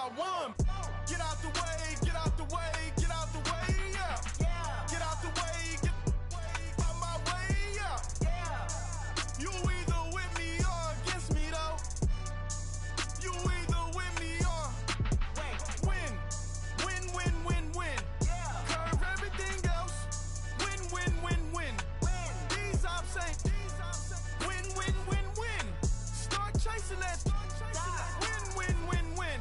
I won. Get out the way, get out the way, get out the way, yeah. Get out the way, get out my way, yeah. You either with me or against me, though. You either with me or win. Win, win, win, win. Curve everything else. Win, win, win, win. These ops ain't win, win, win, win. Start chasing that. Win, win, win, win.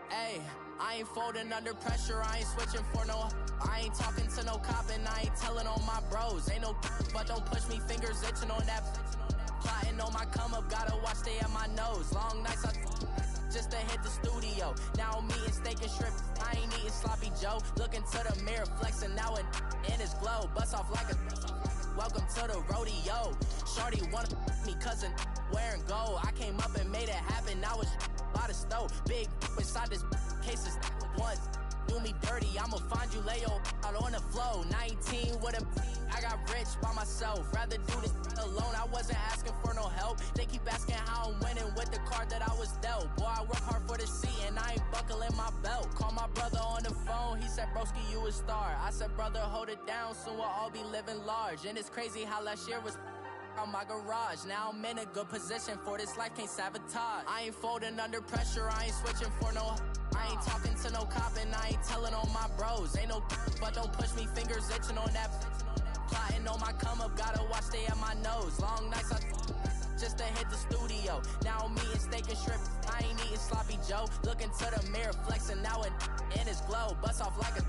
Hey, I ain't folding under pressure, I ain't switching for no. I ain't talking to no cop and I ain't telling on my bros. Ain't no but don't push me, fingers itching on that. Plotting on my come up, gotta watch stay at my nose. Long nights just to hit the studio. Now I'm eating steak and shrimp, I ain't eating sloppy Joe. Looking to the mirror, flexing now and in his glow. Bust off like a welcome to the rodeo. Shorty wanna me cousin wearing gold. I came up and made it happen, I was by the stove. Big inside this cases once do me dirty, I'ma find you lay out on the floor. 19 with a I got rich by myself. Rather do this alone, I wasn't asking for no help. They keep asking how I'm winning with the card that I was dealt. Boy, I work hard for the seat and I ain't buckling my belt. Call my brother on the phone, he said, broski, you a star. I said, brother, hold it down, soon we'll all be living large. And it's crazy how last year was on my garage. Now I'm in a good position for this life, can't sabotage. I ain't folding under pressure, I ain't switching for no. I ain't talking to no cop and I ain't telling on my bros. Ain't no but don't push me, fingers itching on that. Plotting on my come up, gotta watch stay at my nose. Long nights just to hit the studio. Now I'm eating steak and shrimp, I ain't eating sloppy Joe. Looking to the mirror, flexing now and in his glow. Bust off like a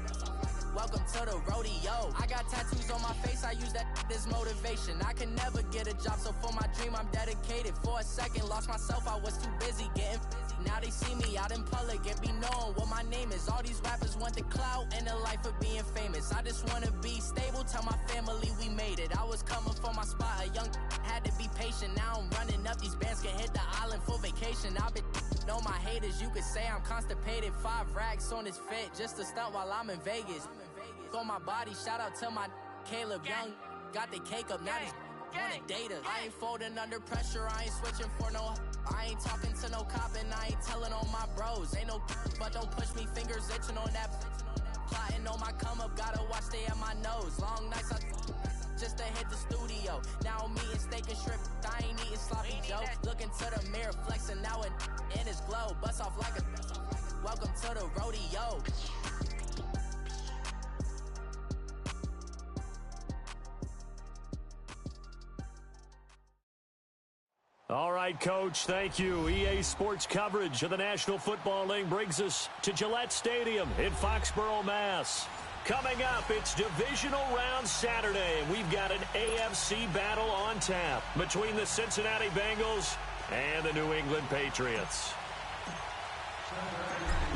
welcome to the rodeo. I got tattoos on my face, I use that as motivation. I can never get a job, so for my dream I'm dedicated. For a second, lost myself, I was too busy getting busy. Now they see me out in public and be knowing what my name is. All these rappers want the clout and the life of being famous. I just wanna be stable, tell my family we made it. I was coming for my spot, a young had to be patient. Now I'm running up, these bands can hit the island for vacation. I've been know my haters, you could say I'm constipated. 5 racks on his fit, just to stunt while I'm in Vegas. On my body, shout out to my Caleb Young. Got the cake up, now he's wanna date us. I ain't folding under pressure, I ain't switching for no. I ain't talking to no cop and I ain't telling on my bros. Ain't no but don't push me, fingers itching on that. Plotting on my come up, gotta watch stay at my nose. Long nights just to hit the studio. Now I'm eating steak and shrimp, I ain't eating sloppy Joe. Looking to the mirror, flexing now and in his glow. Bust off like a welcome to the rodeo. All right, Coach, thank you. EA Sports coverage of the National Football League brings us to Gillette Stadium in Foxborough, Mass. Coming up, it's Divisional Round Saturday, and we've got an AFC battle on tap between the Cincinnati Bengals and the New England Patriots.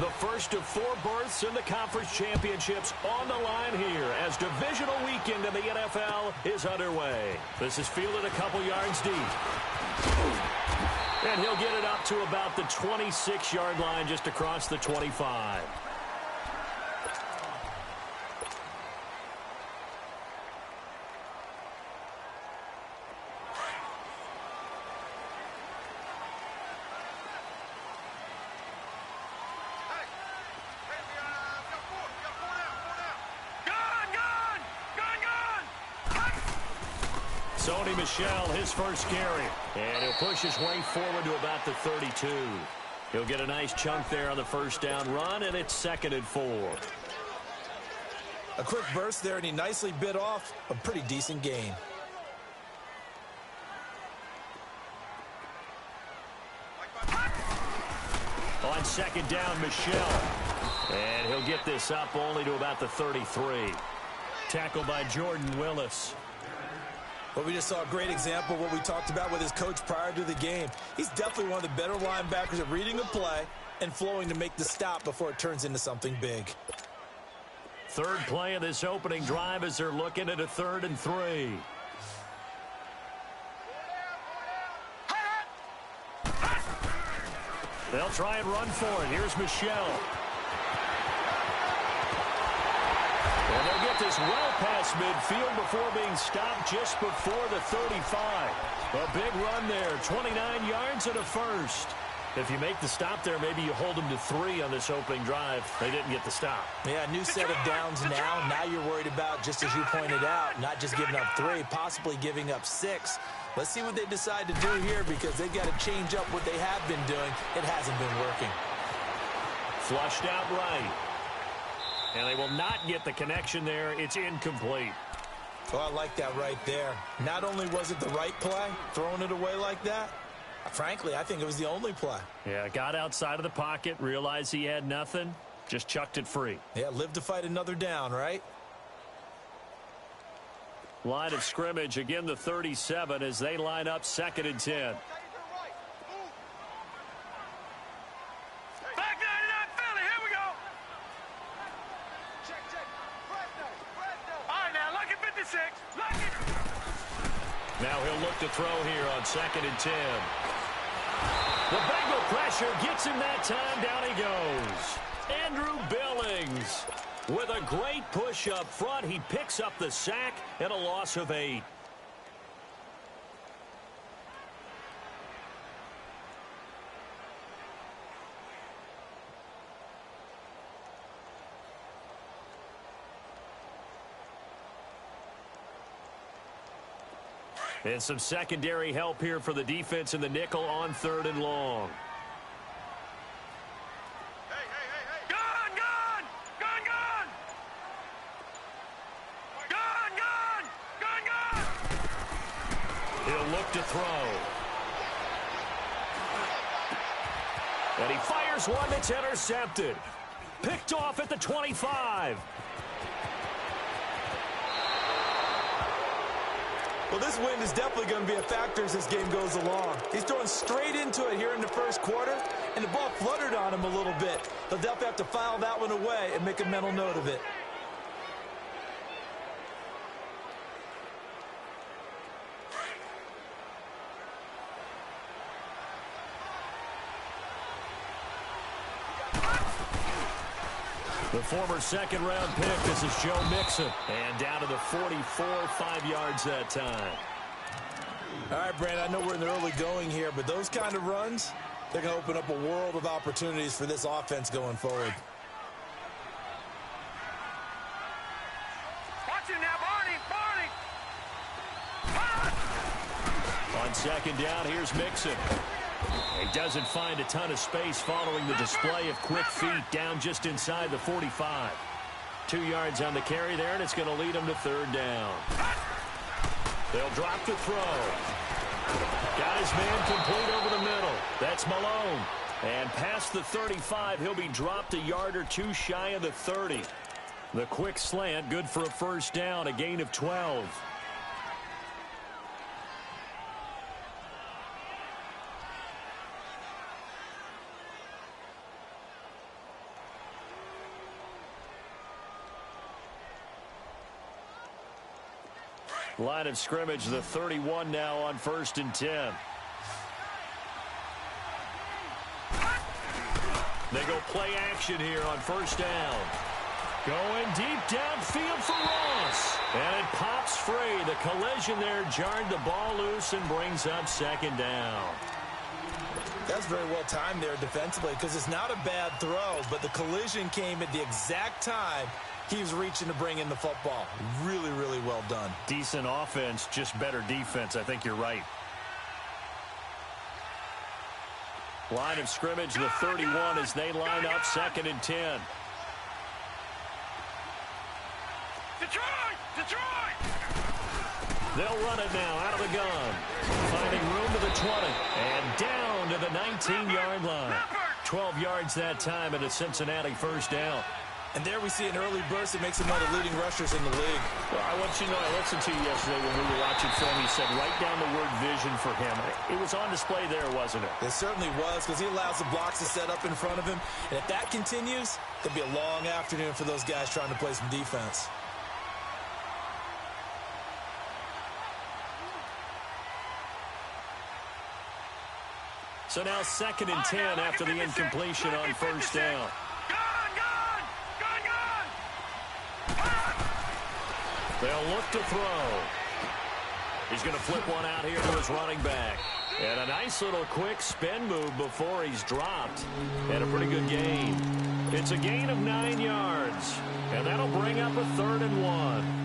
The first of 4 berths in the conference championships on the line here as divisional weekend in the NFL is underway. This is fielded a couple yards deep. And he'll get it up to about the 26-yard line just across the 25. Sony Michel, his first carry. And he'll push his way forward to about the 32. He'll get a nice chunk there on the first down run, and it's 2nd and 4. A quick burst there, and he nicely bit off a pretty decent gain. On 2nd down, Michel. And he'll get this up only to about the 33. Tackled by Jordan Willis. Well, we just saw a great example of what we talked about with his coach prior to the game. He's definitely one of the better linebackers at reading a play and flowing to make the stop before it turns into something big. Third play of this opening drive as they're looking at a 3rd and 3. They'll try and run for it. Here's Michelle. And they'll get this well past midfield before being stopped just before the 35. A big run there, 29 yards and a first. If you make the stop there, maybe you hold them to 3 on this opening drive. They didn't get the stop. Yeah, new set of downs now. Now you're worried about, just as you pointed out, not just giving up 3, possibly giving up 6. Let's see what they decide to do here because they've got to change up what they have been doing. It hasn't been working. Flushed out right. And they will not get the connection there. It's incomplete. Oh, I like that right there. Not only was it the right play, throwing it away like that, frankly, I think it was the only play. Yeah, got outside of the pocket, realized he had nothing, just chucked it free. Yeah, live to fight another down, right? Line of scrimmage, again the 37 as they line up 2nd and 10. Back 99 Philly, here we go. Check. All right, now, lucky 56. Lucky. Now he'll look to throw here on 2nd and 10. The Bengal pressure gets him that time. Down he goes. Andrew Billings with a great push up front. He picks up the sack and a loss of 8. And some secondary help here for the defense in the nickel on 3rd and long. Hey. Gun! He'll look to throw. And he fires one that's intercepted. Picked off at the 25. Well, this wind is definitely going to be a factor as this game goes along. He's throwing straight into it here in the first quarter, and the ball fluttered on him a little bit. He'll definitely have to file that one away and make a mental note of it. The former 2nd-round pick, this is Joe Mixon. And down to the 44, 5 yards that time. All right, Brandon, I know we're in the early going here, but those kind of runs, they're going to open up a world of opportunities for this offense going forward. Watch it now, Barney! On 2nd down, here's Mixon. He doesn't find a ton of space following the display of quick feet down just inside the 45. 2 yards on the carry there, and it's going to lead him to 3rd down. They'll drop the throw. Got his man complete over the middle. That's Malone. And past the 35, he'll be dropped a yard or 2 shy of the 30. The quick slant, good for a 1st down, a gain of 12. Line of scrimmage, the 31 now on 1st and 10. They go play action here on 1st down. Going deep downfield for Ross. And it pops free. The collision there jarred the ball loose and brings up 2nd down. That's very well timed there defensively because it's not a bad throw, but the collision came at the exact time he was reaching to bring in the football. Really, really well done. Decent offense, just better defense. I think you're right. Line of scrimmage, the 31 as they line up 2nd and 10. Detroit! They'll run it now out of the gun. Finding room to the 20 and down to the 19-yard line. 12 yards that time and a Cincinnati 1st down. And there we see an early burst that makes him one of the leading rushers in the league. Well, I went Coach, you know, I listened to you yesterday when we were watching film. You said write down the word vision for him. It was on display there, wasn't it? It certainly was, because he allows the blocks to set up in front of him. And if that continues, it'll be a long afternoon for those guys trying to play some defense. So now 2nd and 10 after the incompletion on first down. They'll look to throw. He's going to flip one out here to his running back. And a nice little quick spin move before he's dropped. And a pretty good gain. It's a gain of 9 yards. And that'll bring up a 3rd and 1.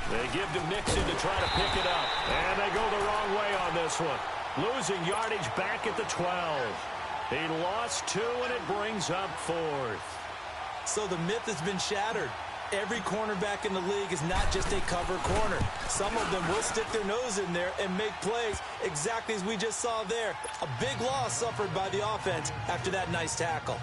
They give to Mixon to try to pick it up. And they go the wrong way on this one. Losing yardage back at the 12. He lost 2, and it brings up 4th. So the myth has been shattered. Every cornerback in the league is not just a cover corner. Some of them will stick their nose in there and make plays exactly as we just saw there. A big loss suffered by the offense after that nice tackle.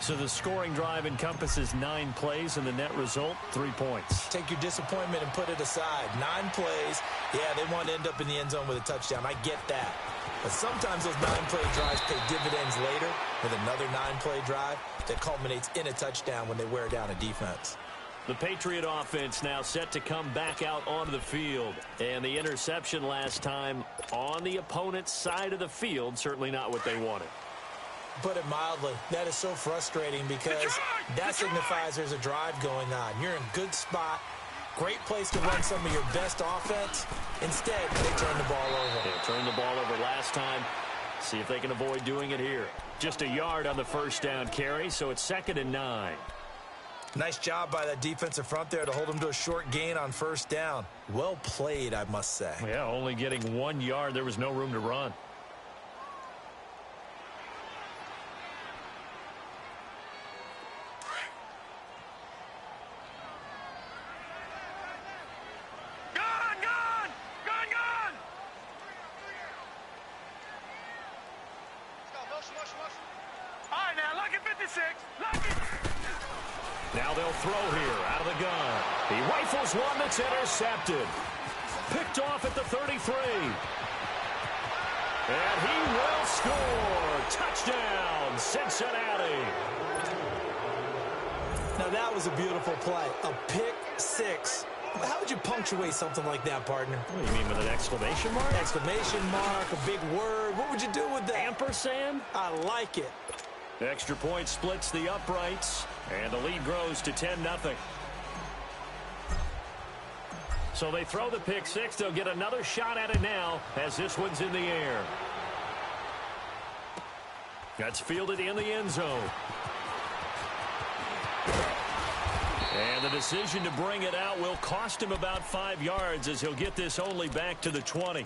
So the scoring drive encompasses 9 plays, and the net result, 3 points. Take your disappointment and put it aside. 9 plays. Yeah, they want to end up in the end zone with a touchdown. I get that. But sometimes those 9-play drives pay dividends later with another 9-play drive that culminates in a touchdown when they wear down a defense. The Patriot offense now set to come back out onto the field. And the interception last time on the opponent's side of the field, certainly not what they wanted. Put it mildly, that is so frustrating because that signifies there's a drive going on. You're in a good spot, great place to run some of your best offense. Instead, they turn the ball over. They turned the ball over last time. See if they can avoid doing it here. Just a yard on the first down carry, so it's 2nd and 9. Nice job by that defensive front there to hold them to a short gain on first down. Well played, I must say. Yeah, only getting 1 yard. There was no room to run. Now they'll throw here out of the gun. He rifles one that's intercepted. Picked off at the 33. And he will score. Touchdown, Cincinnati. Now that was a beautiful play. A pick six. How would you punctuate something like that, partner? What do you mean, with an exclamation mark? Exclamation mark, a big word. What would you do with that? Ampersand? I like it. Extra point splits the uprights, and the lead grows to 10-0. So they throw the pick six. They'll get another shot at it now as this one's in the air. That's fielded in the end zone. And the decision to bring it out will cost him about 5 yards as he'll get this only back to the 20.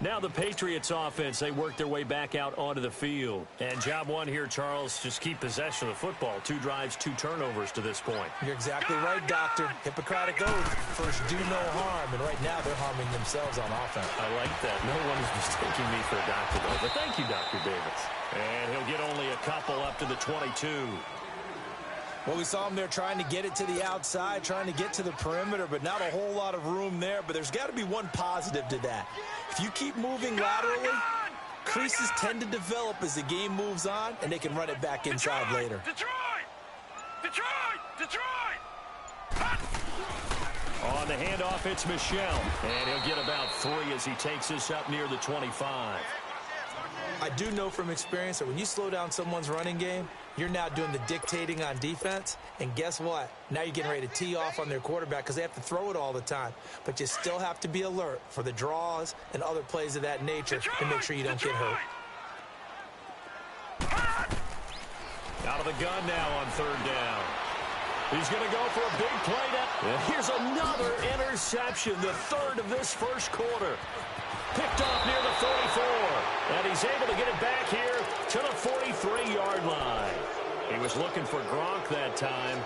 Now the Patriots offense, they work their way back out onto the field. And job one here, Charles, just keep possession of the football. 2 drives, 2 turnovers to this point. You're exactly right, Doctor. Hippocratic oath. First, do no harm. And right now, they're harming themselves on offense. I like that. No one is mistaking me for a doctor, though. But thank you, Dr. Davis. And he'll get only a couple up to the 22. Well, we saw him there trying to get it to the outside, trying to get to the perimeter, but not a whole lot of room there. But there's got to be one positive to that. If you keep moving laterally, creases tend to develop as the game moves on, and they can run it back inside later. On the handoff, it's Michel. And he'll get about 3 as he takes this up near the 25. I do know from experience that when you slow down someone's running game, you're now doing the dictating on defense. And guess what? Now you're getting ready to tee off on their quarterback because they have to throw it all the time. But you still have to be alert for the draws and other plays of that nature to make sure you don't get hurt. Out of the gun now on 3rd down. He's going to go for a big play now. And here's another interception, the 3rd of this first quarter. Picked off near the 44. And he's able to get it back here to the 43-yard line. He was looking for Gronk that time.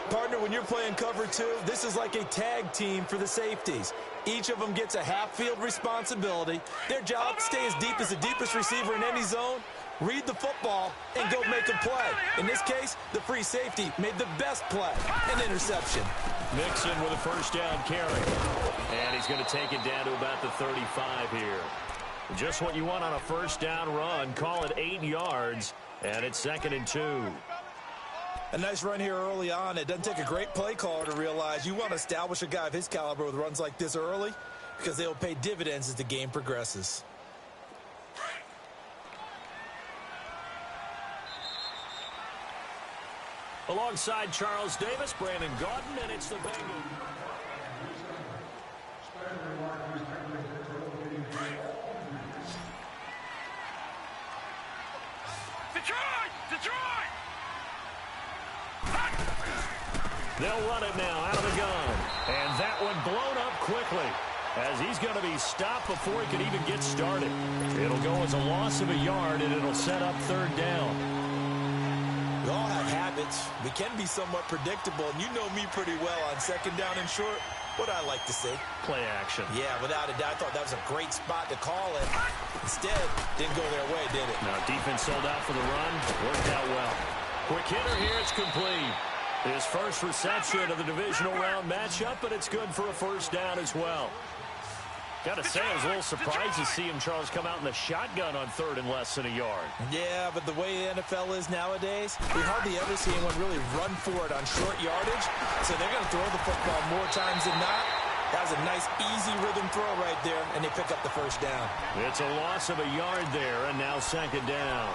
Partner, when you're playing cover two, this is like a tag team for the safeties. Each of them gets a half-field responsibility. Their job, stay as deep as the deepest receiver in any zone, read the football, and go make a play. In this case, the free safety made the best play, an interception. Mixon with a first down carry. And he's going to take it down to about the 35 here. Just what you want on a first down run. Call it 8 yards, and it's 2nd and 2. A nice run here early on. It doesn't take a great play caller to realize you want to establish a guy of his caliber with runs like this early because they will pay dividends as the game progresses. Alongside Charles Davis, Brandon Gaudin, and it's the Bengals. Detroit! They'll run it now out of the gun. And that one blown up quickly as he's going to be stopped before he can even get started. It'll go as a loss of a yard, and it'll set up 3rd down. We all have habits. We can be somewhat predictable, and you know me pretty well on 2nd down and short. What I like to see. Play action. Yeah, without a doubt. I thought that was a great spot to call it. Instead, didn't go their way, did it? Now, defense sold out for the run. Worked out well. Quick hitter here. It's complete. His first reception of the divisional round matchup, but it's good for a first down as well. Got to say, I was a little surprised to see him, Charles, come out in the shotgun on 3rd and less than a yard. Yeah, but the way the NFL is nowadays, we hardly ever see anyone really run for it on short yardage. So they're going to throw the football more times than not. That was a nice, easy rhythm throw right there, and they pick up the first down. It's a loss of a yard there, and now 2nd down.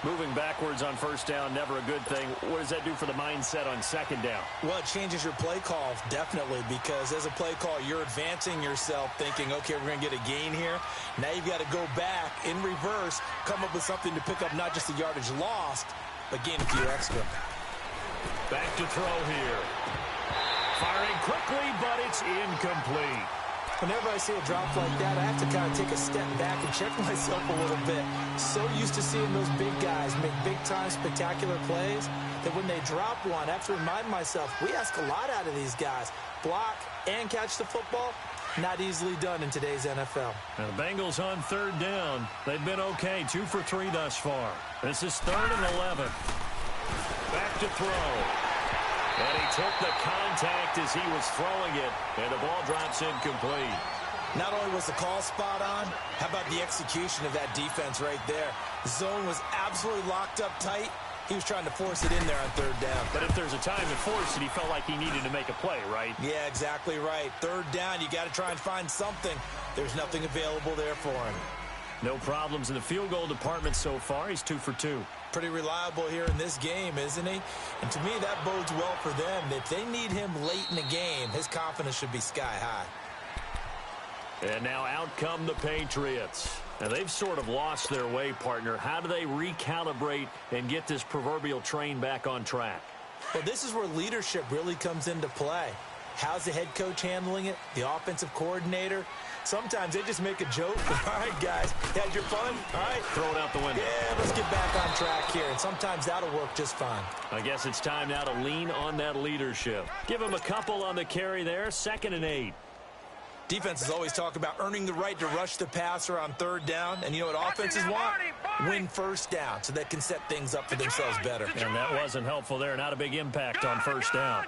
Moving backwards on first down, never a good thing. What does that do for the mindset on 2nd down? Well, it changes your play call, definitely, because as a play call, you're advancing yourself thinking, okay, we're going to get a gain here. Now you've got to go back in reverse, come up with something to pick up not just the yardage lost, but gain a few extra. Back to throw here. Firing quickly, but it's incomplete. Whenever I see a drop like that, I have to kind of take a step back and check myself a little bit. So used to seeing those big guys make big-time spectacular plays that when they drop one, I have to remind myself, we ask a lot out of these guys. Block and catch the football, not easily done in today's NFL. Now the Bengals on 3rd down. They've been okay, 2 for 3 thus far. This is 3rd and 11. Back to throw. And he took the contact as he was throwing it, and the ball drops incomplete. Not only was the call spot on, how about the execution of that defense right there? The zone was absolutely locked up tight. He was trying to force it in there on 3rd down. But if there's a time to force it, he felt like he needed to make a play, right? Yeah, exactly right. 3rd down, you got to try and find something. There's nothing available there for him. No problems in the field goal department so far. He's 2 for 2. Pretty reliable here in this game, isn't he? And to me, that bodes well for them. If they need him late in the game, his confidence should be sky high. And now out come the Patriots. Now, they've sort of lost their way, partner. How do they recalibrate and get this proverbial train back on track? Well, this is where leadership really comes into play. How's the head coach handling it? The offensive coordinator? Sometimes they just make a joke. All right, guys, had your fun? All right. Throw it out the window. Yeah, let's get back on track here. And sometimes that'll work just fine. I guess it's time now to lean on that leadership. Give him a couple on the carry there. 2nd and 8. Defenses always talk about earning the right to rush the passer on 3rd down. And you know what offenses want? Win first down so they can set things up for themselves better. And that wasn't helpful there. Not a big impact on first down.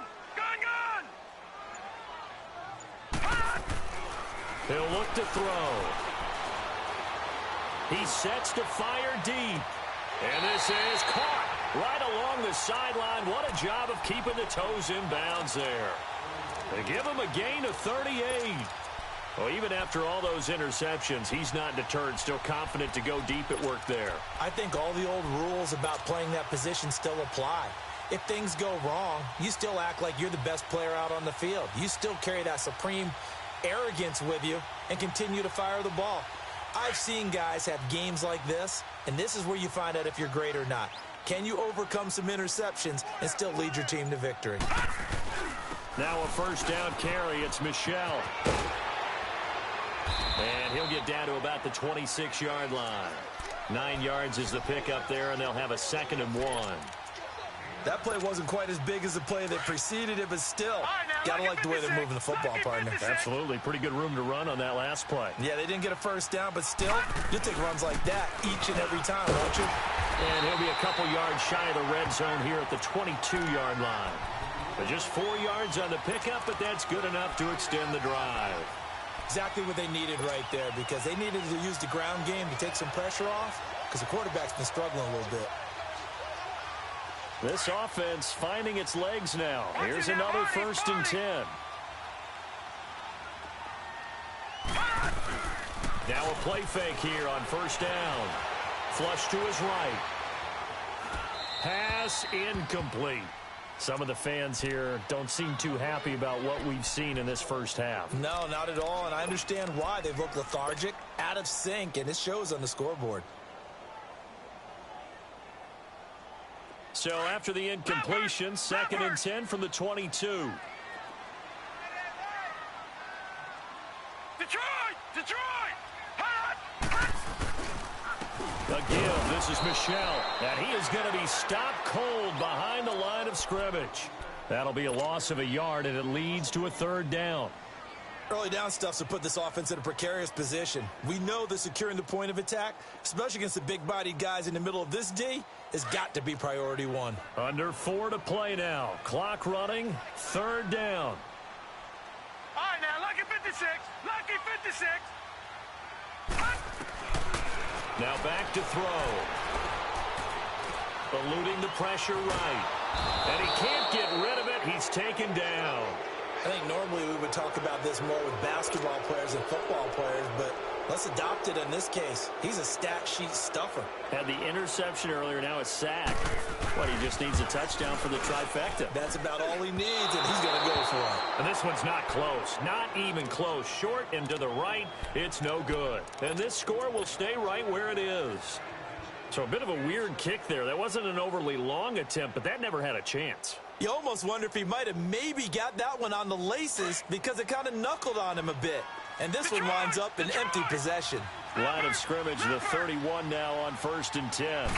He'll look to throw. He sets to fire deep. And this is caught right along the sideline. What a job of keeping the toes in bounds there. They give him a gain of 38. Well, even after all those interceptions, he's not deterred, still confident to go deep at work there. I think all the old rules about playing that position still apply. If things go wrong, you still act like you're the best player out on the field. You still carry that supreme arrogance with you and continue to fire the ball. I've seen guys have games like this, and this is where you find out if you're great or not. Can you overcome some interceptions and still lead your team to victory? Now a first down carry. It's Michel. And he'll get down to about the 26-yard line. 9 yards is the pickup there, and they'll have a 2nd and 1. That play wasn't quite as big as the play that preceded it, but still, gotta like the way they're moving the football, partner. Absolutely. Pretty good room to run on that last play. Yeah, they didn't get a first down, but still, you'll take runs like that each and every time, won't you? And he'll be a couple yards shy of the red zone here at the 22-yard line. But just 4 yards on the pickup, but that's good enough to extend the drive. Exactly what they needed right there, because they needed to use the ground game to take some pressure off, because the quarterback's been struggling a little bit. This offense finding its legs now. Here's another 1st and 10. Now a play fake here on 1st down. Flush to his right. Pass incomplete. Some of the fans here don't seem too happy about what we've seen in this first half. No, not at all, and I understand why. They've looked lethargic, out of sync, and it shows on the scoreboard. So after the incompletion, 2nd and 10 from the 22. Detroit! A give. This is Michel, and he is going to be stopped cold behind the line of scrimmage. That'll be a loss of a yard, and it leads to a 3rd down. Early down stuff's to put this offense in a precarious position. We know that securing the point of attack, especially against the big-bodied guys in the middle of this D, has got to be priority 1. Under 4 to play now. Clock running. 3rd down. All right, now, lucky 56. Lucky 56. Now back to throw. Eluding the pressure right. And he can't get rid of it. He's taken down. I think normally we would talk about this more with basketball players and football players, but let's adopt it in this case. He's a stat sheet stuffer. Had the interception earlier, now a sack. What, he just needs a touchdown for the trifecta. That's about all he needs, and he's going to go for it. And this one's not close. Not even close. Short and to the right, it's no good. And this score will stay right where it is. So a bit of a weird kick there. That wasn't an overly long attempt, but that never had a chance. You almost wonder if he might have maybe got that one on the laces because it kind of knuckled on him a bit. And this one winds up in empty possession. Line of scrimmage, the 31 now on 1st and 10.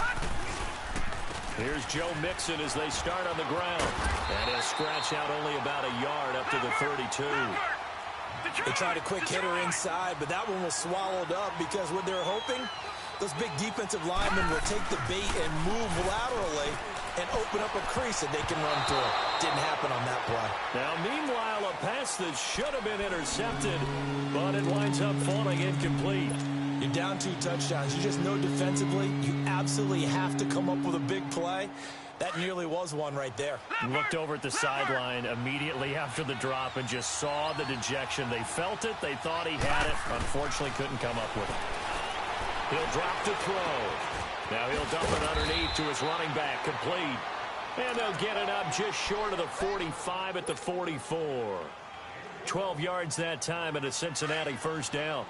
Here's Joe Mixon as they start on the ground. And he'll scratch out only about a yard up to the 32. They tried a quick hitter inside, but that one was swallowed up because what they're hoping, those big defensive linemen will take the bait and move laterally and open up a crease that they can run through. Didn't happen on that play. Now, meanwhile, a pass that should have been intercepted, but it winds up falling incomplete. You're down 2 touchdowns. You just know defensively you absolutely have to come up with a big play. That nearly was one right there. Looked over at the sideline immediately after the drop and just saw the dejection. They felt it. They thought he had it. Unfortunately, couldn't come up with it. He'll drop to throw. Now he'll dump it underneath to his running back, complete. And they'll get it up just short of the 45 at the 44. 12 yards that time and a Cincinnati 1st down.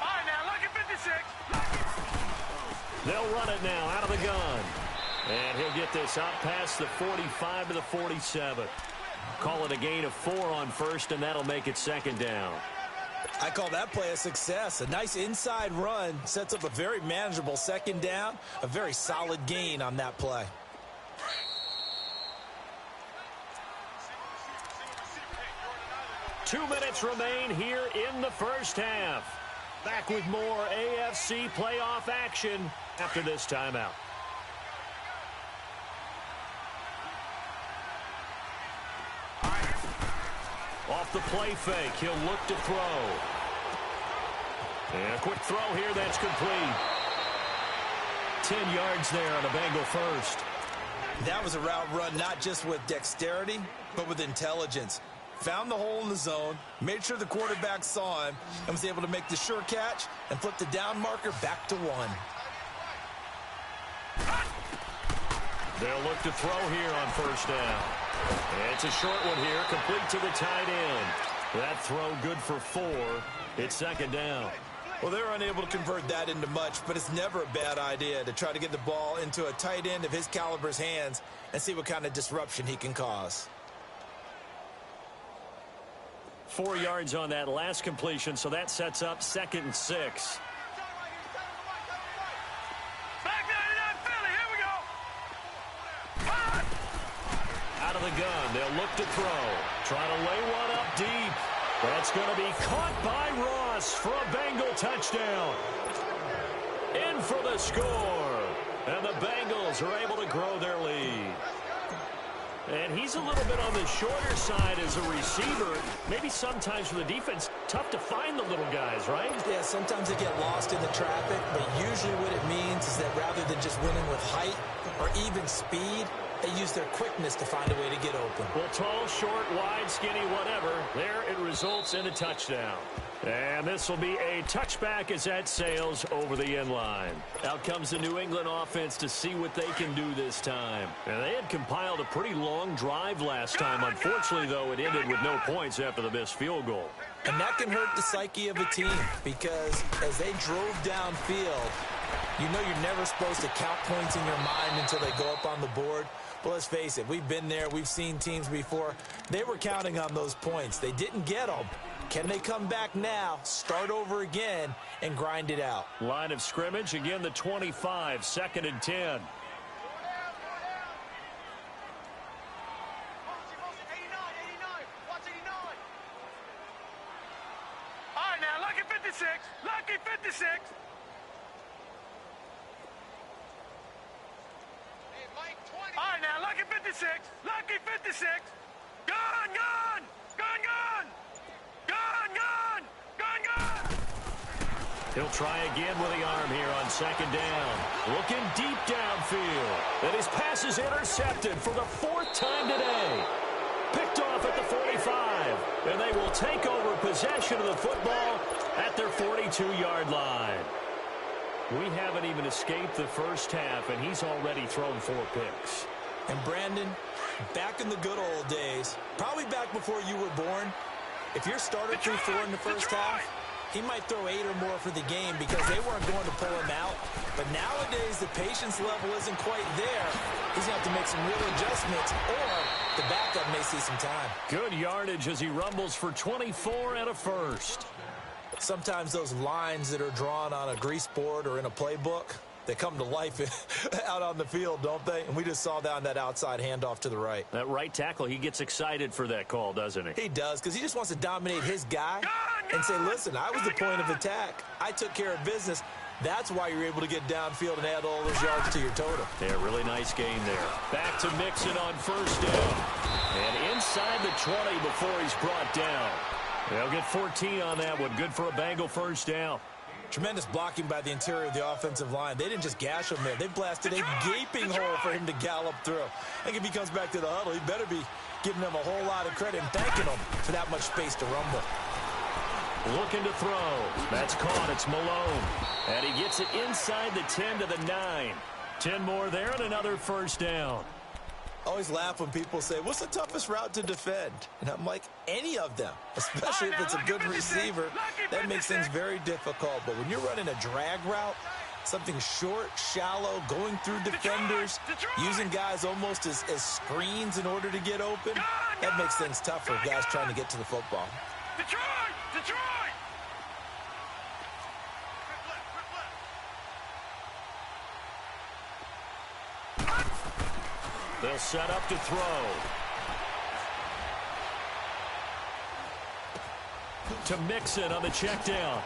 All right, now, lucky 56. They'll run it now out of the gun. And he'll get this out past the 45 to the 47. Call it a gain of 4 on 1st, and that'll make it 2nd down. I call that play a success. A nice inside run sets up a very manageable 2nd down. A very solid gain on that play. Two minutes remain here in the first half. Back with more AFC playoff action after this timeout. Off the play fake, he'll look to throw. And a quick throw here, that's complete. 10 yards there on a Bengal 1st. That was a route run not just with dexterity, but with intelligence. Found the hole in the zone, made sure the quarterback saw him, and was able to make the sure catch and flip the down marker back to 1. They'll look to throw here on 1st down. And it's a short one here, complete to the tight end. That throw good for 4. It's 2nd down. Well, they're unable to convert that into much, but it's never a bad idea to try to get the ball into a tight end of his caliber's hands and see what kind of disruption he can cause. 4 yards on that last completion, so that sets up 2nd and 6. Out of the gun, they'll look to throw. Trying to lay one up deep. That's going to be caught by Ross for a Bengal touchdown. In for the score. And the Bengals are able to grow their lead. And he's a little bit on the shorter side as a receiver. Maybe sometimes for the defense, tough to find the little guys, right? Yeah, sometimes they get lost in the traffic, but usually what it means is that rather than just winning with height or even speed, they use their quickness to find a way to get open. Well, tall, short, wide, skinny, whatever. There it results in a touchdown. And this will be a touchback as that sails over the end line. Out comes the New England offense to see what they can do this time. And they had compiled a pretty long drive last time. Unfortunately, though, it ended with no points after the missed field goal. And that can hurt the psyche of a team because as they drove downfield, you know you're never supposed to count points in your mind until they go up on the board. But let's face it, we've been there. We've seen teams before. They were counting on those points. They didn't get them. Can they come back now, start over again, and grind it out? Line of scrimmage, again the 25, 2nd and 10. All right, now, lucky 56. Lucky 56. All right, now, lucky 56. Lucky 56. Gun, gun. Gun, gun. Gun, gun. Gun, gun. He'll try again with the arm here on 2nd down. Looking deep downfield. And his pass is intercepted for the 4th time today. Picked off at the 45. And they will take over possession of the football at their 42-yard line. We haven't even escaped the first half, and he's already thrown 4 picks. And Brandon, back in the good old days, probably back before you were born, if your starter threw 4 in the first half, he might throw 8 or more for the game because they weren't going to pull him out. But nowadays, the patience level isn't quite there. He's going to have to make some real adjustments, or the backup may see some time. Good yardage as he rumbles for 24 and a first. Sometimes those lines that are drawn on a grease board or in a playbook, they come to life out on the field, don't they? And we just saw that on that outside handoff to the right. That right tackle, he gets excited for that call, doesn't he? He does, because he just wants to dominate his guy and say, listen, I was the point of attack. I took care of business. That's why you're able to get downfield and add all those yards to your total. Yeah, really nice game there. Back to Mixon on 1st down. And inside the 20 before he's brought down. They'll get 14 on that one. Good for a Bengal 1st down. Tremendous blocking by the interior of the offensive line. They didn't just gash him there. They blasted a gaping hole for him to gallop through. I think if he comes back to the huddle, he better be giving them a whole lot of credit and thanking them for that much space to rumble. Looking to throw. That's caught. It's Malone. And he gets it inside the 10 to the 9. 10 more there and another 1st down. I always laugh when people say, what's the toughest route to defend? And I'm like, any of them, especially if it's a good receiver. That makes things very difficult. But when you're running a drag route, something short, shallow, going through defenders, using guys almost as screens in order to get open, that makes things tough for guys trying to get to the football. Detroit! Detroit! They'll set up to throw. To Mixon on the check down.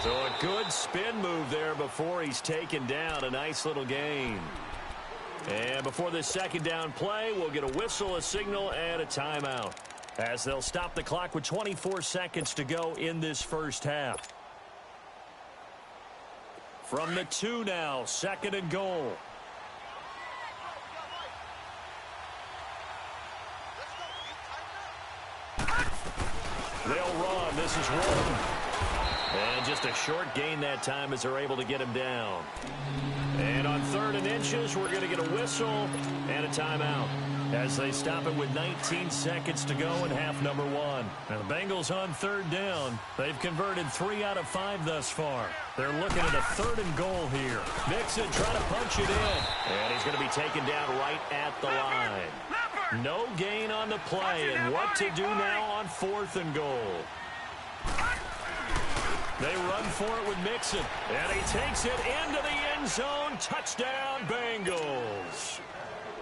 So a good spin move there before he's taken down. A nice little gain. And before this 2nd down play, we'll get a whistle, a signal, and a timeout, as they'll stop the clock with 24 seconds to go in this 1st half. From the 2 now, 2nd and goal. They'll run. This is 1. And just a short gain that time as they're able to get him down. And on 3rd and inches, we're going to get a whistle and a timeout as they stop it with 19 seconds to go in half number 1. Now the Bengals on 3rd down. They've converted 3 out of 5 thus far. They're looking at a 3rd and goal here. Mixon trying to punch it in. And he's going to be taken down right at the line. No gain on the play, and what to do now on 4th and goal. They run for it with Mixon, and he takes it into the end zone. Touchdown, Bengals.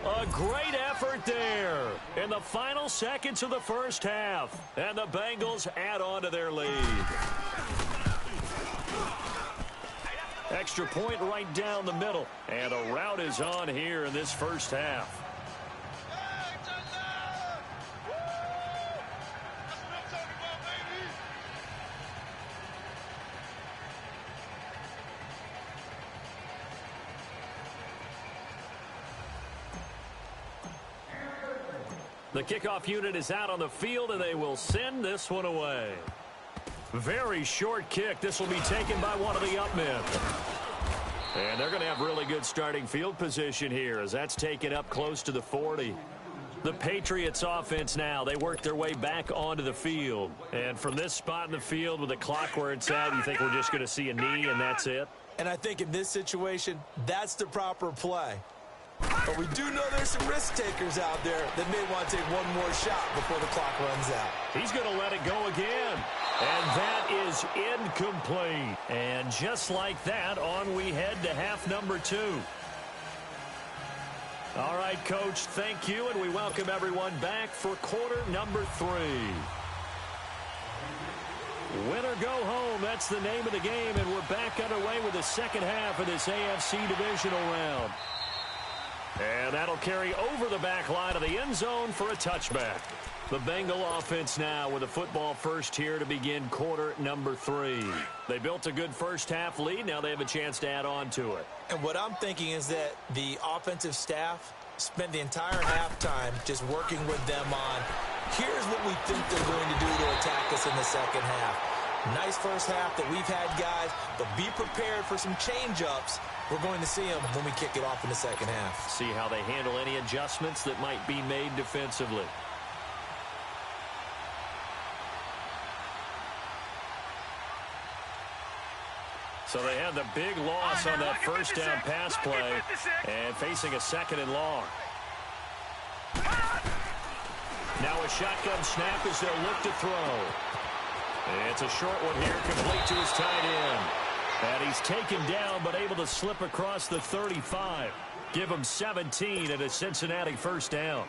A great effort there in the final seconds of the first half, and the Bengals add on to their lead. Extra point right down the middle, and a rout is on here in this first half. The kickoff unit is out on the field, and they will send this one away. Very short kick. This will be taken by one of the up men. And they're going to have really good starting field position here as that's taken up close to the 40. The Patriots offense now, they work their way back onto the field. And from this spot in the field with the clock where it's at, you think we're just going to see a knee and that's it? And I think in this situation, that's the proper play. But we do know there's some risk takers out there that may want to take one more shot before the clock runs out. He's going to let it go again. And that is incomplete. And just like that, on we head to half number 2. All right, Coach, thank you, and we welcome everyone back for quarter number 3. Win or go home, that's the name of the game, and we're back underway with the second half of this AFC divisional round. And that'll carry over the back line of the end zone for a touchback. The Bengal offense now with a football first here to begin quarter number 3. They built a good first half lead. Now they have a chance to add on to it. And what I'm thinking is that the offensive staff spent the entire halftime just working with them on, here's what we think they're going to do to attack us in the second half. Nice first half that we've had, guys, but be prepared for some change-ups. We're going to see them when we kick it off in the second half. See how they handle any adjustments that might be made defensively. So they had the big loss on that first down pass play and facing a 2nd and long. Now a shotgun snap as they'll look to throw. It's a short one here, complete to his tight end. And he's taken down but able to slip across the 35. Give him 17 and a Cincinnati first down.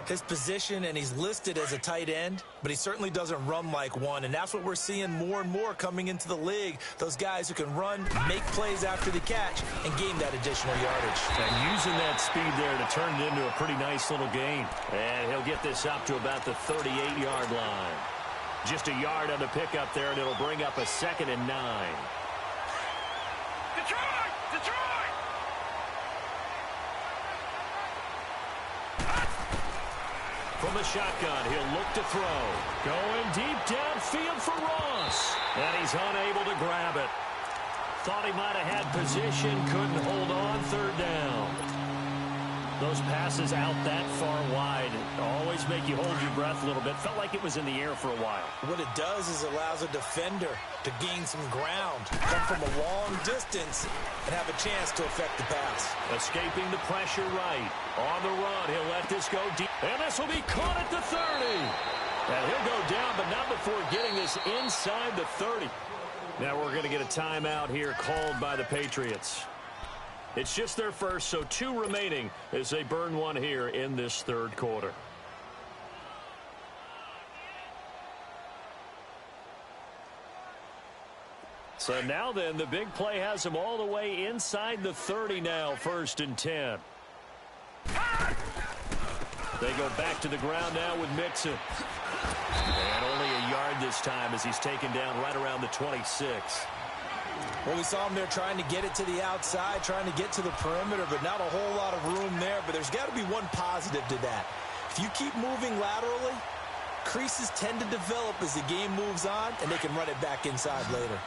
His position, and he's listed as a tight end, but he certainly doesn't run like one, and that's what we're seeing more and more coming into the league. Those guys who can run, make plays after the catch, and gain that additional yardage. And using that speed there to turn it into a pretty nice little gain. And he'll get this up to about the 38-yard line. Just a yard on the pickup there, and it'll bring up a 2nd and 9. Detroit! Detroit! From the shotgun, he'll look to throw. Going deep downfield for Ross. And he's unable to grab it. Thought he might have had position, couldn't hold on, 3rd down. Those passes out that far wide always make you hold your breath a little bit. Felt like it was in the air for a while. What it does is allows a defender to gain some ground, come from a long distance, and have a chance to affect the pass. Escaping the pressure right. On the run, he'll let this go deep. And this will be caught at the 30. And he'll go down, but not before getting this inside the 30. Now we're going to get a timeout here called by the Patriots. It's just their first, so 2 remaining as they burn one here in this 3rd quarter. So now then, the big play has them all the way inside the 30 now, 1st and 10. They go back to the ground now with Mixon. And only a yard this time as he's taken down right around the 26. Well, we saw him there trying to get it to the outside, trying to get to the perimeter, but not a whole lot of room there. But there's got to be one positive to that. If you keep moving laterally, creases tend to develop as the game moves on, and they can run it back inside later.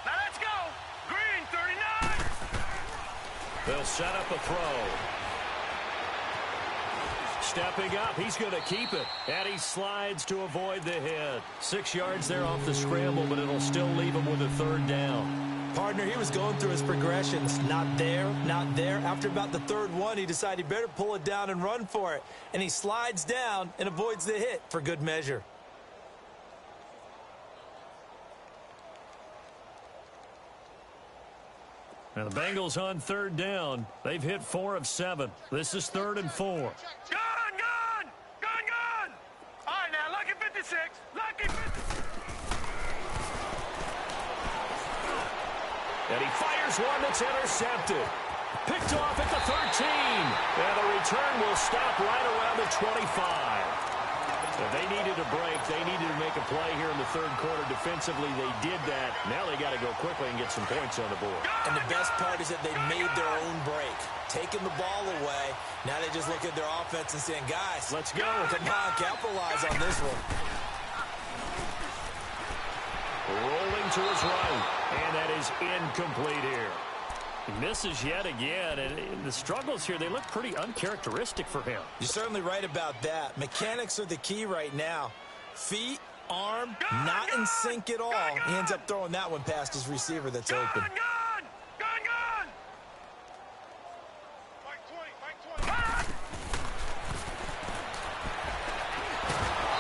Now let's go! Green, 39! They'll set up a throw. Stepping up, he's going to keep it. And he slides to avoid the hit. 6 yards there off the scramble, but it'll still leave him with a third down. Partner, he was going through his progressions. Not there, not there. After about the third one, he decided he better pull it down and run for it. And he slides down and avoids the hit for good measure. And the Bengals on third down. They've hit 4 of 7. This is 3rd and 4. Gun! All right, now, lucky 56. Lucky 56. And he fires one that's intercepted. Picked off at the 13. And the return will stop right around the 25. If they needed a break, they needed to make a play here in the third quarter. Defensively, they did that. Now they got to go quickly and get some points on the board. And the best part is that they made their own break. Taking the ball away. Now they just look at their offense and saying, guys, let's go. Come on, capitalize on this one. Rolling to his right. And that is incomplete here. He misses yet again, and the struggles here, they look pretty uncharacteristic for him. You're certainly right about that. Mechanics are the key right now. Feet, arm, not in sync at all. He ends up throwing that one past his receiver that's open. Gun!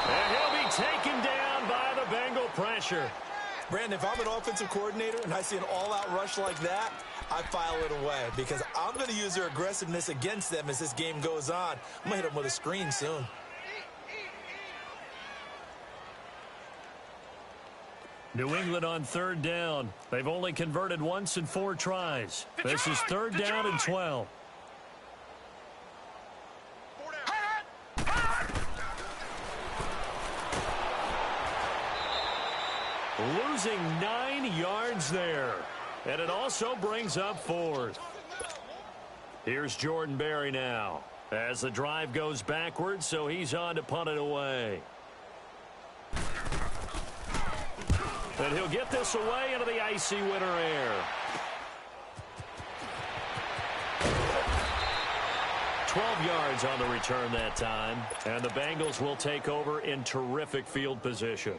And he'll be taken down by the Bengal pressure. Brandon, if I'm an offensive coordinator and I see an all-out rush like that, I file it away because I'm going to use their aggressiveness against them as this game goes on. I'm going to hit them with a screen soon. New England on third down. They've only converted once in 4 tries. This is 3rd down and 12. Losing 9 yards there. And it also brings up 4th. Here's Jordan Berry now. As the drive goes backwards, so he's on to punt it away. And he'll get this away into the icy winter air. 12 yards on the return that time. And the Bengals will take over in terrific field position.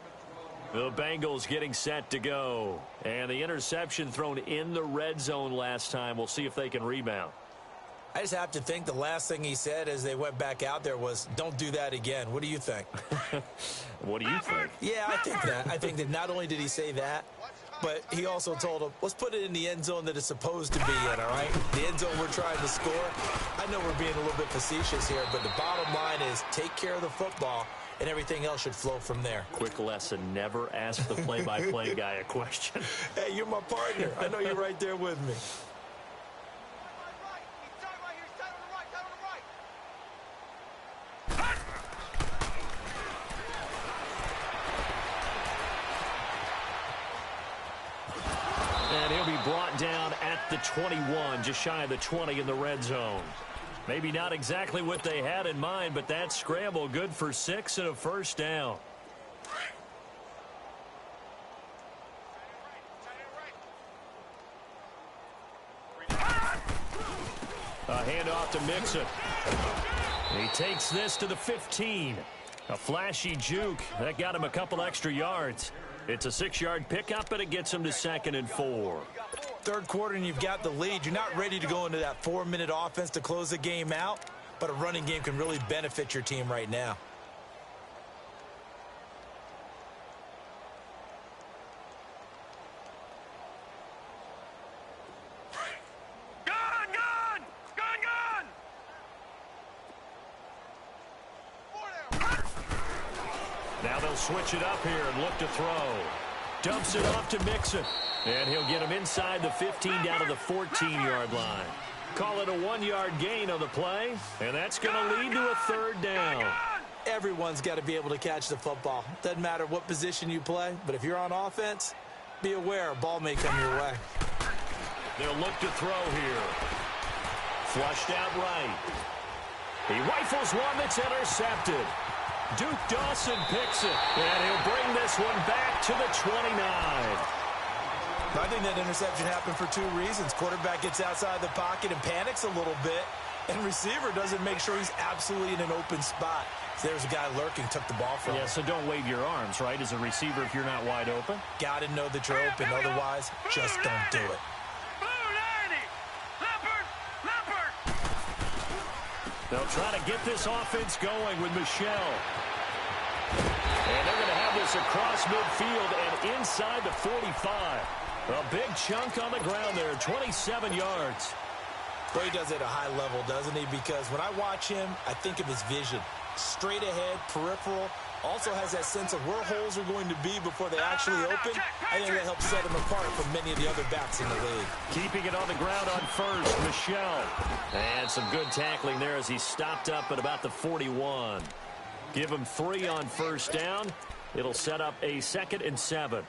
The Bengals getting set to go. And the interception thrown in the red zone last time. We'll see if they can rebound. I just have to think the last thing he said as they went back out there was, don't do that again. What do you think? What do you think? Yeah, I think that. I think that not only did he say that, but he also told him, let's put it in the end zone that it's supposed to be in, all right? The end zone we're trying to score. I know we're being a little bit facetious here, but the bottom line is take care of the football, and everything else should flow from there. Quick lesson, never ask the play-by-play guy a question. Hey, you're my partner. I know you're right there with me. And he'll be brought down at the 21, just shy of the 20 in the red zone. Maybe not exactly what they had in mind, but that scramble good for 6 and a first down. A handoff to Mixon. He takes this to the 15. A flashy juke. That got him a couple extra yards. It's a 6-yard pickup, and it gets him to 2nd and 4. Third quarter and you've got the lead. You're not ready to go into that 4-minute offense to close the game out, but a running game can really benefit your team right now. Now they'll switch it up here and look to throw. Dumps it off to Mixon. And he'll get him inside the 15 down to the 14-yard line. Call it a 1-yard gain on the play, and that's going to lead to a 3rd down. Everyone's got to be able to catch the football. Doesn't matter what position you play, but if you're on offense, be aware a ball may come your way. They'll look to throw here. Flushed out right. He rifles one that's intercepted. Duke Dawson picks it, and he'll bring this one back to the 29. I think that interception happened for 2 reasons. Quarterback gets outside the pocket and panics a little bit, And receiver doesn't make sure he's absolutely in an open spot. So there's a guy lurking, took the ball from him. Yeah, so don't wave your arms, right, as a receiver if you're not wide open. Got to know that you're open. Otherwise, just don't do it. They'll try to get this offense going with Michelle. And they're going to have this across midfield and inside the 45. A big chunk on the ground there, 27 yards. Well, he does it at a high level, doesn't he? Because when I watch him, I think of his vision. Straight ahead, peripheral. Also has that sense of where holes are going to be before they actually open. I think that helps set him apart from many of the other backs in the league. Keeping it on the ground on first, Michelle. And some good tackling there as he stopped up at about the 41. Give him 3 on first down. It'll set up a 2nd and 7.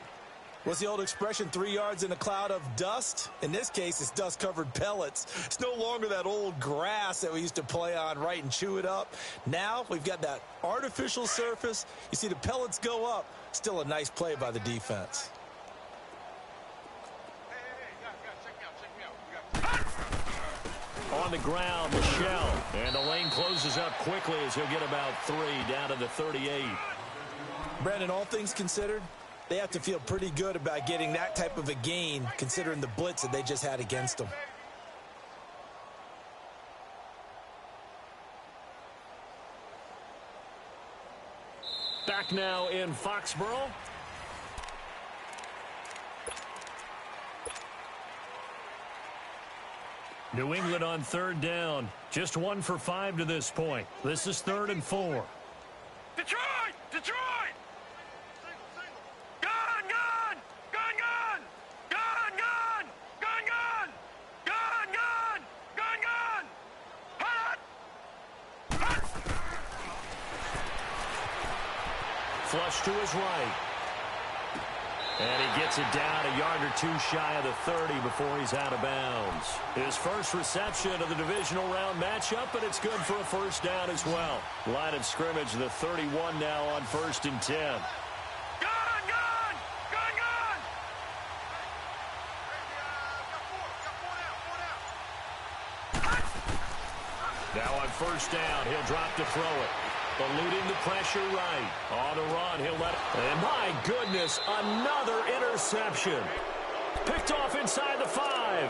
What's the old expression, 3 yards in a cloud of dust? In this case, it's dust-covered pellets. It's no longer that old grass that we used to play on, right, and chew it up. Now we've got that artificial surface. You see the pellets go up. Still a nice play by the defense. On the ground, Michelle. And the lane closes up quickly as he'll get about 3 down to the 38. Brandon, all things considered, they have to feel pretty good about getting that type of a gain, considering the blitz that they just had against them. Back now in Foxborough. New England on 3rd down. Just 1 for 5 to this point. This is 3rd and 4. Detroit! Detroit! Gun! Gun! Gun! Gun! Gun! Gun! Gun! Gun! Gun! Gun! Gun! Gun! Hot! Hot! Flush to his right. And he gets it down a yard or 2 shy of the 30 before he's out of bounds. His first reception of the divisional round matchup, but it's good for a first down as well. Line of scrimmage, the 31 now on 1st and 10. Gun! Gun! Gun! Gun! Now on first down, he'll drop to throw it. Eluding the pressure right. On the run, he'll let it. And my goodness, another interception. Picked off inside the 5.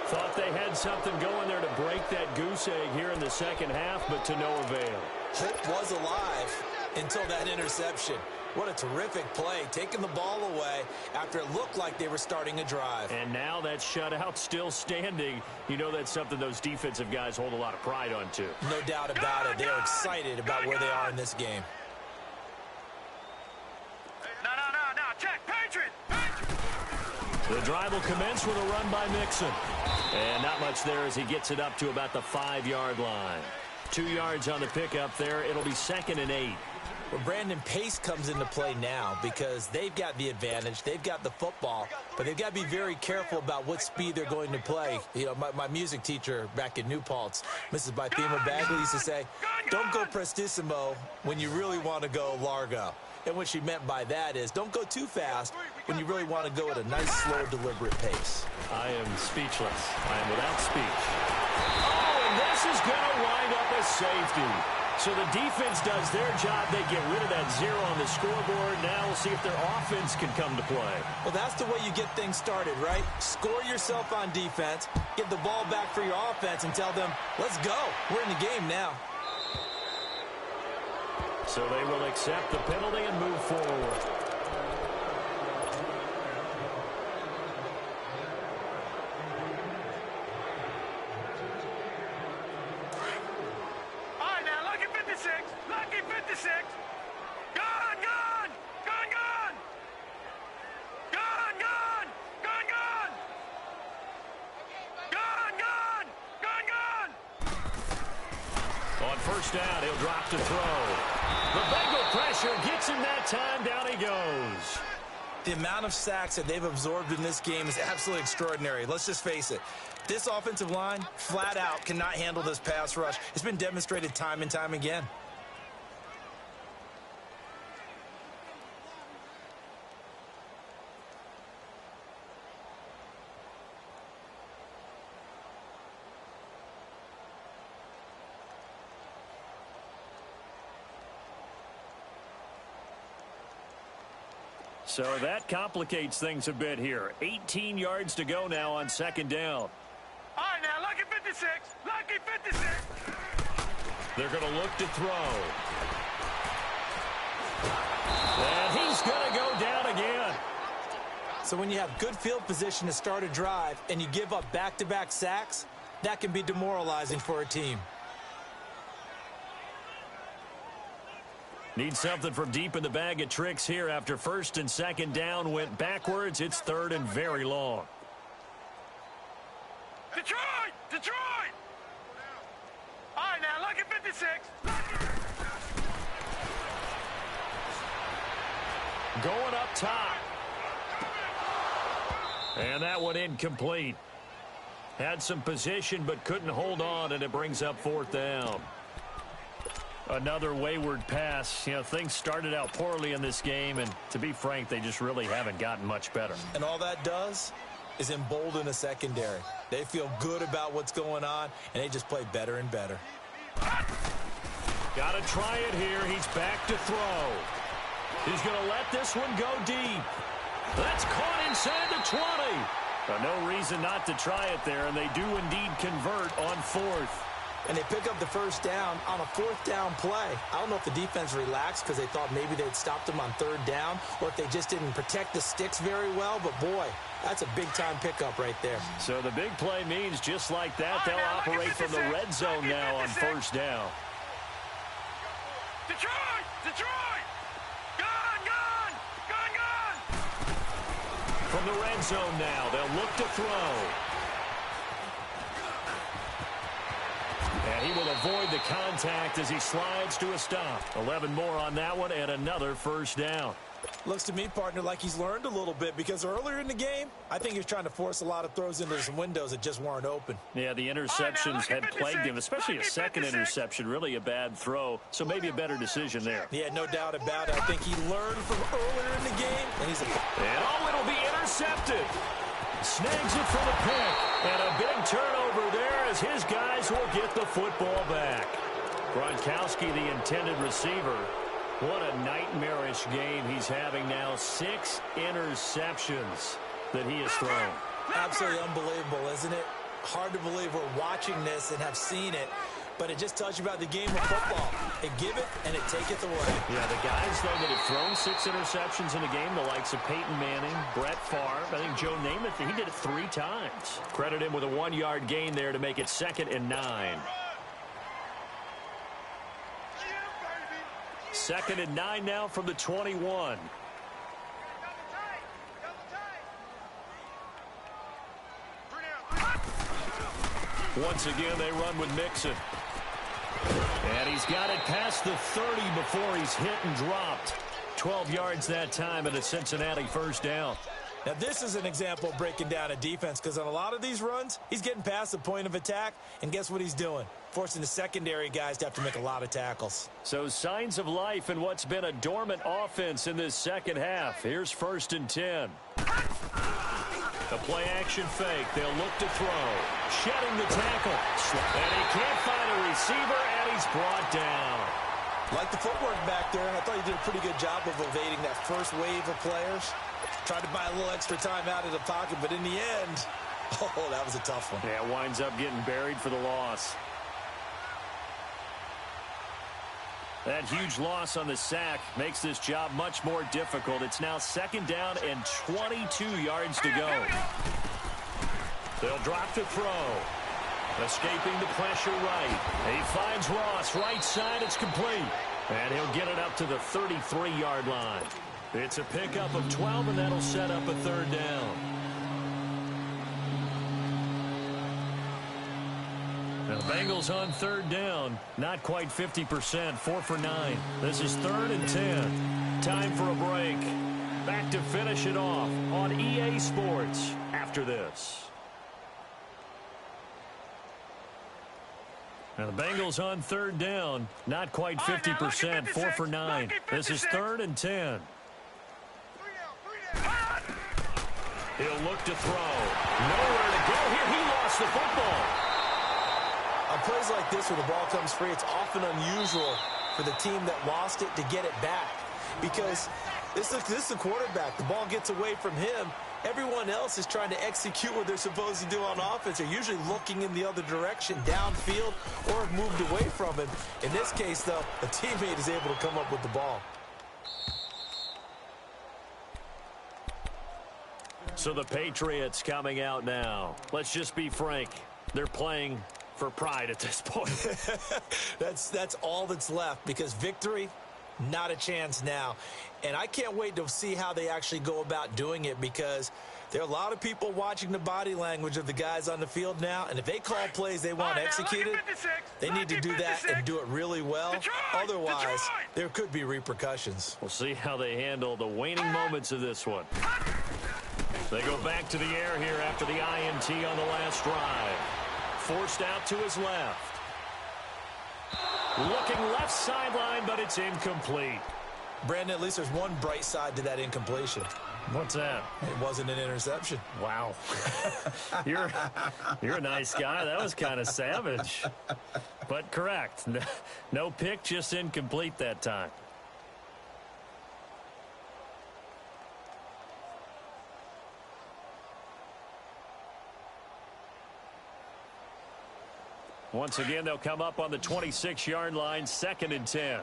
Thought they had something going there to break that goose egg here in the second half, but to no avail. Hope was alive until that interception. What a terrific play, taking the ball away after it looked like they were starting a drive. And now that shutout still standing. You know that's something those defensive guys hold a lot of pride on, too. No doubt about it. They are excited about where they are in this game. No. Check. Patriot! The drive will commence with a run by Mixon. And not much there as he gets it up to about the 5-yard line. 2 yards on the pickup there. It'll be 2nd and 8. Well, Brandon, pace comes into play now because they've got the advantage. They've got the football, but they've got to be very careful about what speed they're going to play. You know, my music teacher back in New Paltz, Mrs. Bythema Bagley, used to say, don't go prestissimo when you really want to go largo. And what she meant by that is don't go too fast when you really want to go at a nice, slow, deliberate pace. I am speechless. I am without speech. Oh, and this is going to wind up a safety. So the defense does their job. They get rid of that 0 on the scoreboard. Now we'll see if their offense can come to play. Well, that's the way you get things started, right? Score yourself on defense, get the ball back for your offense, and tell them, let's go. We're in the game now. So they will accept the penalty and move forward. Lucky 56. Gun! Gun! Gun! Gun! Gun! Gun! Gun! Gun! Gun! Gun! Gun! Gun! On first down, he'll drop to throw. The Bengal pressure gets him that time. Down he goes. The amount of sacks that they've absorbed in this game is absolutely extraordinary. Let's just face it. This offensive line, flat out, cannot handle this pass rush. It's been demonstrated time and time again. So that complicates things a bit here. 18 yards to go now on second down. All right, now, lucky 56. Lucky 56. They're going to look to throw. And he's going to go down again. So when you have good field position to start a drive and you give up back-to-back sacks, that can be demoralizing for a team. Need something from deep in the bag of tricks here after first and second down went backwards. It's third and very long. Detroit! Detroit! All right, now, lucky 56. Going up top. And that one incomplete. Had some position but couldn't hold on, and it brings up fourth down. Another wayward pass. You know, things started out poorly in this game, and to be frank, they just really haven't gotten much better. And all that does is embolden a secondary. They feel good about what's going on, and they just play better and better. Got to try it here. He's back to throw. He's going to let this one go deep. That's caught inside the 20. No reason not to try it there, and they do indeed convert on fourth. And they pick up the first down on a fourth down play. I don't know if the defense relaxed because they thought maybe they'd stopped them on third down, or if they just didn't protect the sticks very well. But, boy, that's a big-time pickup right there. So the big play means just like that, they'll operate from the red zone now on first down. Detroit! Detroit! Gone! Gone! Gone! Gone! From the red zone now, they'll look to throw. And he will avoid the contact as he slides to a stop. 11 more on that one and another first down. Looks to me, partner, like he's learned a little bit because earlier in the game, I think he was trying to force a lot of throws into some windows that just weren't open. Yeah, the interceptions had plagued him, especially a second interception, really a bad throw, so maybe a better decision there. Yeah, no doubt about it. I think he learned from earlier in the game, and he's it'll be intercepted. Snags it for the pick, and a big turnover there as his guys will get the football back. Gronkowski, the intended receiver. What a nightmarish game he's having now. 6 interceptions that he has thrown. Absolutely unbelievable, isn't it? Hard to believe we're watching this and have seen it, but it just tells you about the game of football. It give it and it taketh away. Yeah, the guys, though, that have thrown 6 interceptions in a game, the likes of Peyton Manning, Brett Favre, I think Joe Namath, he did it 3 times. Credit him with a 1-yard gain there to make it 2nd and 9. 2nd and 9 now from the 21. Once again, they run with Mixon. And he's got it past the 30 before he's hit and dropped. 12 yards that time and a Cincinnati first down. Now, this is an example of breaking down a defense because on a lot of these runs, he's getting past the point of attack, and guess what he's doing? Forcing the secondary guys to have to make a lot of tackles. So signs of life in what's been a dormant offense in this second half. Here's 1st and 10. The play-action fake. They'll look to throw. Shedding the tackle. And he can't find a receiver, and he's brought down. Like the footwork back there, I thought he did a pretty good job of evading that first wave of players. Tried to buy a little extra time out of the pocket, but in the end, oh, that was a tough one. Yeah, winds up getting buried for the loss. That huge loss on the sack makes this job much more difficult. It's now 2nd down and 22 yards to go. They'll drop to throw. Escaping the pressure right. He finds Ross. Right side, it's complete. And he'll get it up to the 33-yard line. It's a pickup of 12, and that'll set up a 3rd down. Now the Bengals on 3rd down. Not quite 50%. 4 for 9. This is 3rd and 10. Time for a break. Back to finish it off on EA Sports after this. Now the Bengals on 3rd down. Not quite 50%. 4 for 9. This is 3rd and 10. He'll look to throw. Nowhere to go here. He lost the football. On plays like this where the ball comes free, it's often unusual for the team that lost it to get it back because This is the quarterback. The ball gets away from him. Everyone else is trying to execute what they're supposed to do on offense. They're usually looking in the other direction, downfield, or have moved away from him. In this case, though, a teammate is able to come up with the ball. So the Patriots coming out now. Let's just be frank. They're playing for pride at this point. That's all that's left, because victory, not a chance now. And I can't wait to see how they actually go about doing it, because there are a lot of people watching the body language of the guys on the field now, and if they call plays they want executed, they need to do that and do it really well. Otherwise, there could be repercussions. We'll see how they handle the waning moments of this one. They go back to the air here after the INT on the last drive. Forced out to his left. Looking left sideline, but it's incomplete. Brandon, at least there's one bright side to that incompletion. What's that? It wasn't an interception. Wow. You're a nice guy. That was kind of savage. But correct. No pick, just incomplete that time. Once again, they'll come up on the 26-yard line, 2nd and 10.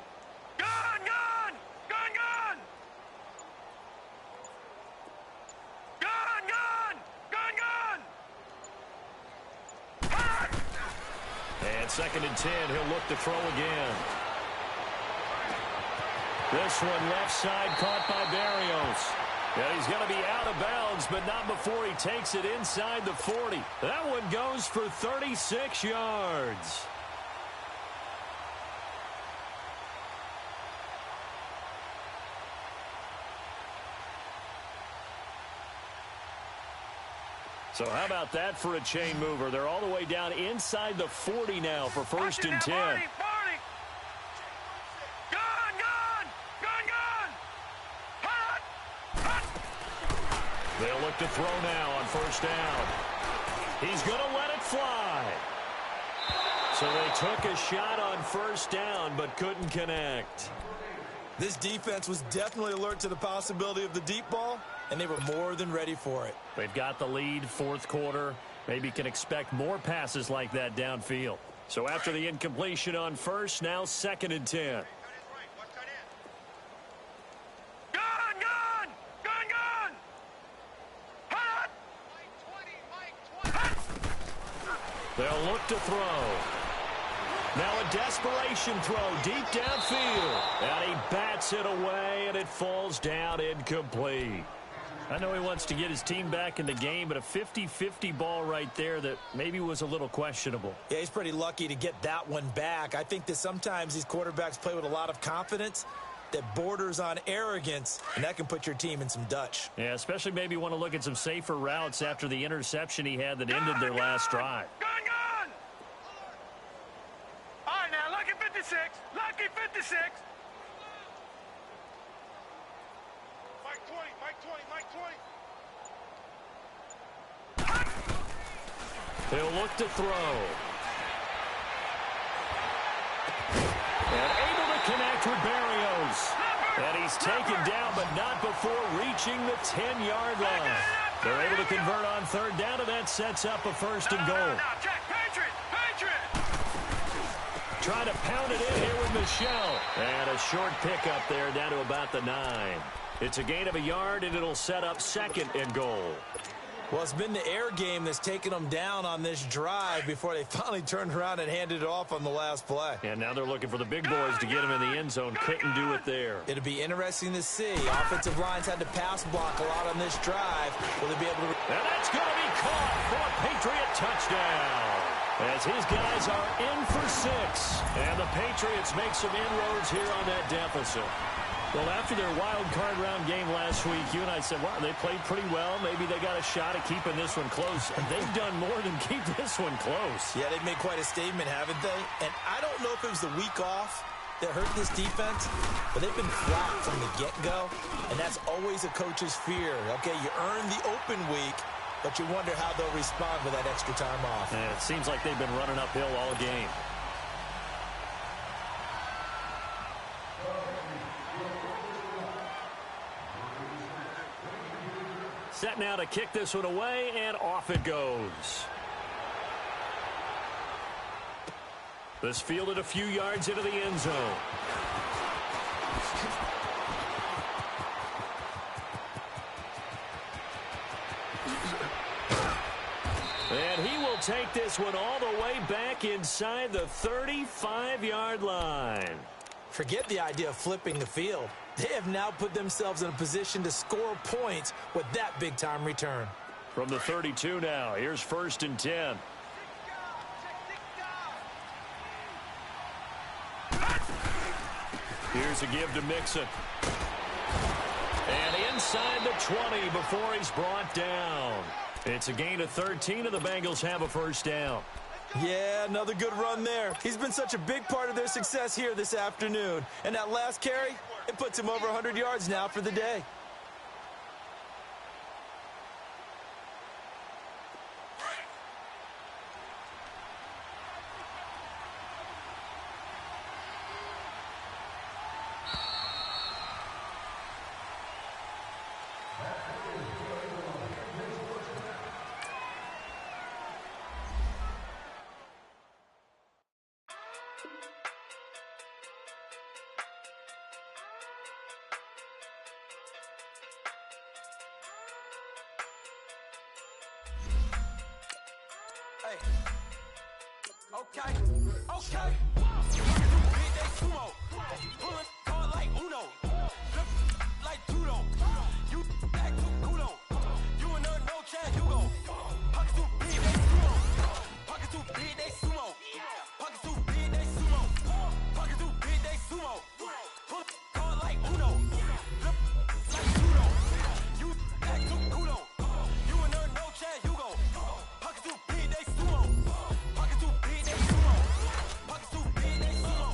Gun! Gun! Gun! Gun! Gun! Gun! Gun! Gun! Hot! And 2nd and 10, he'll look to throw again. This one left side caught by Berrios. Yeah, he's going to be out of bounds, but not before he takes it inside the 40. That one goes for 36 yards. So how about that for a chain mover? They're all the way down inside the 40 now for 1st and 10. They'll look to throw now on 1st down. He's going to let it fly. So they took a shot on 1st down but couldn't connect. This defense was definitely alert to the possibility of the deep ball, and they were more than ready for it. They've got the lead, 4th quarter. Maybe can expect more passes like that downfield. So after the incompletion on 1st, now 2nd and 10. They'll look to throw. Now a desperation throw deep downfield. And he bats it away, and it falls down incomplete. I know he wants to get his team back in the game, but a 50-50 ball right there that maybe was a little questionable. Yeah, he's pretty lucky to get that one back. I think that sometimes these quarterbacks play with a lot of confidence that borders on arrogance, and that can put your team in some Dutch. Yeah, especially maybe want to look at some safer routes after the interception he had that ended their last drive. All right, now, lucky 56. Lucky 56. Mike 20, Mike 20, Mike 20. He'll look to throw. And able to connect with Berrios. And he's taken down, but not before reaching the 10-yard line. They're able to convert on 3rd down, and that sets up a 1st and goal. Trying to pound it in here with Michelle. And a short pickup there down to about the 9. It's a gain of a yard, and it'll set up 2nd and goal. Well, it's been the air game that's taken them down on this drive before they finally turned around and handed it off on the last play. And now they're looking for the big boys to get him in the end zone. Couldn't do it there. It'll be interesting to see. Offensive lines had to pass block a lot on this drive. Will they be able to... And that's going to be caught for a Patriot touchdown. As his guys are in for 6. And the Patriots make some inroads here on that deficit. Well, after their wild card round game last week, you and I said, wow, they played pretty well. Maybe they got a shot at keeping this one close. And they've done more than keep this one close. Yeah, they've made quite a statement, haven't they? And I don't know if it was the week off that hurt this defense, but they've been flat from the get-go. And that's always a coach's fear. Okay, you earn the open week, but you wonder how they'll respond with that extra time off. And it seems like they've been running uphill all game. Set now to kick this one away, and off it goes. This fielded a few yards into the end zone. And he will take this one all the way back inside the 35-yard line. Forget the idea of flipping the field. They have now put themselves in a position to score points with that big-time return. From the 32 now, here's 1st and 10. Here's a give to Mixon. And inside the 20 before he's brought down. It's a gain of 13, and the Bengals have a first down. Yeah, another good run there. He's been such a big part of their success here this afternoon. And that last carry, it puts him over 100 yards now for the day. Okay. Big day sumo. Pulling card like Uno. Flip like Tudo. You act too kudo. You and no chance, you go. Pockets too big, they sumo. Pockets too big, they sumo. Pockets too big, they sumo. Pockets too big, they sumo. Pull card like Uno. Flip like Tudo. You act too kudo. You and no chance, you go. Pockets too big, they sumo. Pockets too big, they sumo. Pockets too big, they sumo.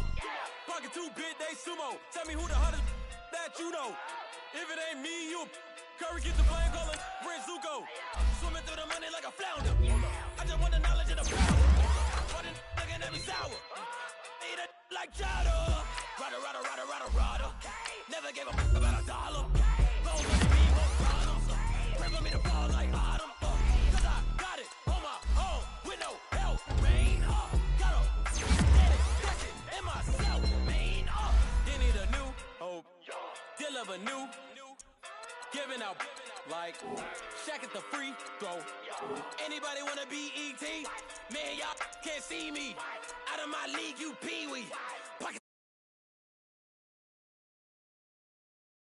Pockets too big, they sumo. Tell me who the hottest that you know. If it ain't me, you Curry get the flame calling Prince Zuko. Swimming through the money like a flounder. I just want the knowledge and the power. Why the looking at me sour? Eat it like chowder. Rada. Never gave a about a dollar. Don't let me be more problems. Pray for me to fall like autumn. Cause I got it on my own with no help. Rain up. Gotta get it, that's it, in myself. Main up. You need a new hope. Deliver new. Giving out like Shaq at the free throw. Anybody wanna be ET? Man, y'all can't see me. Out of my league, you pee-wee.